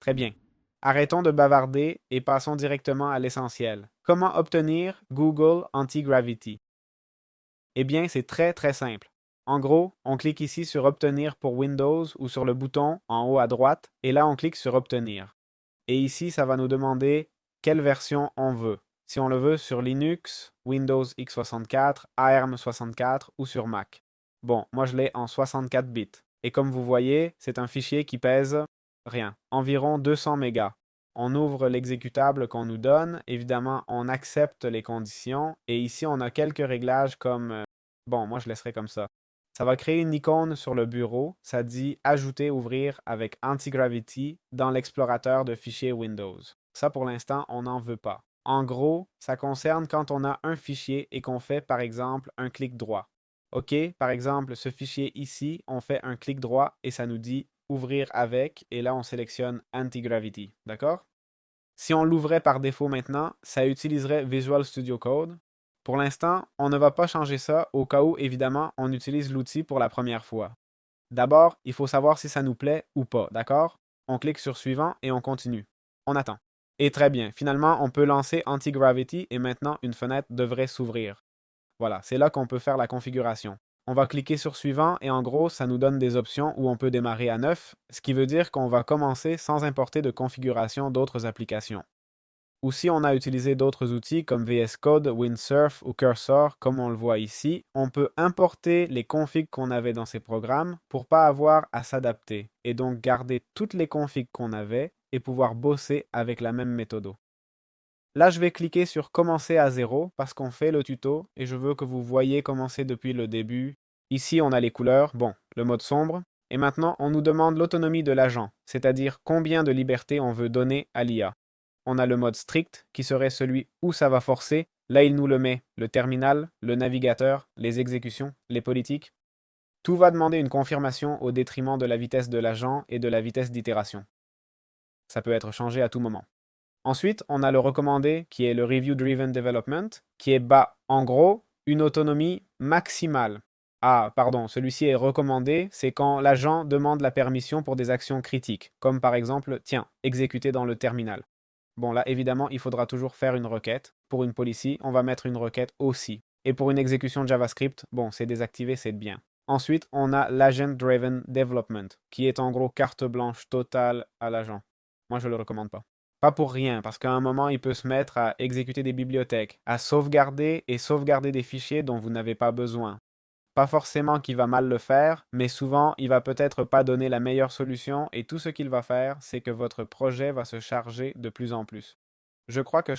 Très bien. Arrêtons de bavarder et passons directement à l'essentiel. Comment obtenir Google Anti-Gravity? Eh bien, c'est très simple. En gros, on clique ici sur Obtenir pour Windows ou sur le bouton en haut à droite et là on clique sur Obtenir. Et ici, ça va nous demander quelle version on veut. Si on le veut sur Linux, Windows x64, ARM64 ou sur Mac. Bon, moi je l'ai en 64 bits. Et comme vous voyez, c'est un fichier qui pèse rien, environ 200 mégas. On ouvre l'exécutable qu'on nous donne, évidemment on accepte les conditions et ici on a quelques réglages comme bon, moi je laisserai comme ça. Ça va créer une icône sur le bureau, ça dit Ajouter, ouvrir avec Anti-Gravity dans l'explorateur de fichiers Windows. Ça pour l'instant, on n'en veut pas. En gros, ça concerne quand on a un fichier et qu'on fait par exemple un clic droit. OK, par exemple, ce fichier ici, on fait un clic droit et ça nous dit Ouvrir avec et là on sélectionne Anti-Gravity. D'accord? Si on l'ouvrait par défaut maintenant, ça utiliserait Visual Studio Code. Pour l'instant, on ne va pas changer ça au cas où, évidemment, on utilise l'outil pour la première fois. D'abord, il faut savoir si ça nous plaît ou pas, d'accord? On clique sur Suivant et on continue. On attend. Et très bien, finalement, on peut lancer Anti-Gravity et maintenant une fenêtre devrait s'ouvrir. Voilà, c'est là qu'on peut faire la configuration. On va cliquer sur Suivant et en gros, ça nous donne des options où on peut démarrer à neuf, ce qui veut dire qu'on va commencer sans importer de configuration d'autres applications. Ou si on a utilisé d'autres outils comme VS Code, Windsurf ou Cursor, comme on le voit ici, on peut importer les configs qu'on avait dans ces programmes pour pas avoir à s'adapter et donc garder toutes les configs qu'on avait et pouvoir bosser avec la même méthode. Là, je vais cliquer sur Commencer à zéro parce qu'on fait le tuto et je veux que vous voyez commencer depuis le début. Ici, on a les couleurs, bon, le mode sombre. Et maintenant, on nous demande l'autonomie de l'agent, c'est-à-dire combien de liberté on veut donner à l'IA. On a le mode strict, qui serait celui où ça va forcer. Là, il nous le met, le terminal, le navigateur, les exécutions, les politiques. Tout va demander une confirmation au détriment de la vitesse de l'agent et de la vitesse d'itération. Ça peut être changé à tout moment. Ensuite, on a le recommandé, qui est le Review Driven Development, qui est bas. En gros, une autonomie maximale. Ah, pardon, celui-ci est recommandé, c'est quand l'agent demande la permission pour des actions critiques, comme par exemple, tiens, exécuter dans le terminal. Bon, là, évidemment, il faudra toujours faire une requête. Pour une policy, on va mettre une requête aussi. Et pour une exécution JavaScript, bon, c'est désactivé, c'est bien. Ensuite, on a l'Agent Driven Development, qui est en gros carte blanche totale à l'agent. Moi, je ne le recommande pas. Pas pour rien, parce qu'à un moment, il peut se mettre à exécuter des bibliothèques, à sauvegarder et sauvegarder des fichiers dont vous n'avez pas besoin. Pas forcément qu'il va mal le faire, mais souvent, il va peut-être pas donner la meilleure solution et tout ce qu'il va faire, c'est que votre projet va se charger de plus en plus. Je crois que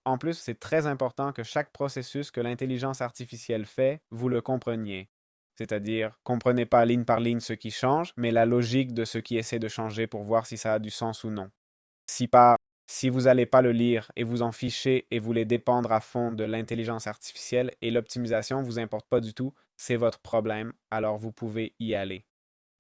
en plus, c'est très important que chaque processus que l'intelligence artificielle fait, vous le compreniez. C'est-à-dire, comprenez pas ligne par ligne ce qui change, mais la logique de ce qui essaie de changer pour voir si ça a du sens ou non. Si pas, si vous n'allez pas le lire et vous en fichez et voulez dépendre à fond de l'intelligence artificielle et l'optimisation vous importe pas du tout, c'est votre problème, alors vous pouvez y aller.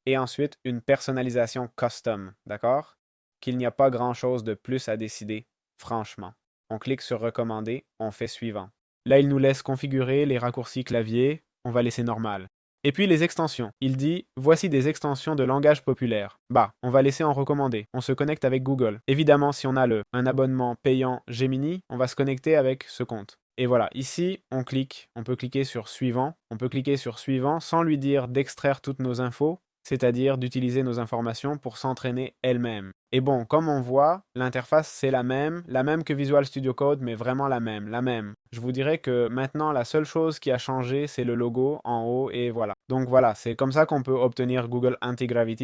Et ensuite, une personnalisation custom, d'accord? Qu'il n'y a pas grand-chose de plus à décider, franchement. On clique sur Recommander, on fait suivant. Là, il nous laisse configurer les raccourcis clavier, on va laisser normal. Et puis les extensions. Il dit voici des extensions de langage populaire. Bah, on va laisser en recommander. On se connecte avec Google. Évidemment, si on a un abonnement payant Gemini, on va se connecter avec ce compte. Et voilà, ici, on clique. On peut cliquer sur suivant. On peut cliquer sur suivant sans lui dire d'extraire toutes nos infos, c'est-à-dire d'utiliser nos informations pour s'entraîner elle-même. Et bon, comme on voit, l'interface c'est la même que Visual Studio Code, mais vraiment la même, la même. Je vous dirais que maintenant, la seule chose qui a changé, c'est le logo en haut, et voilà. Donc voilà, c'est comme ça qu'on peut obtenir Google Anti-Gravity.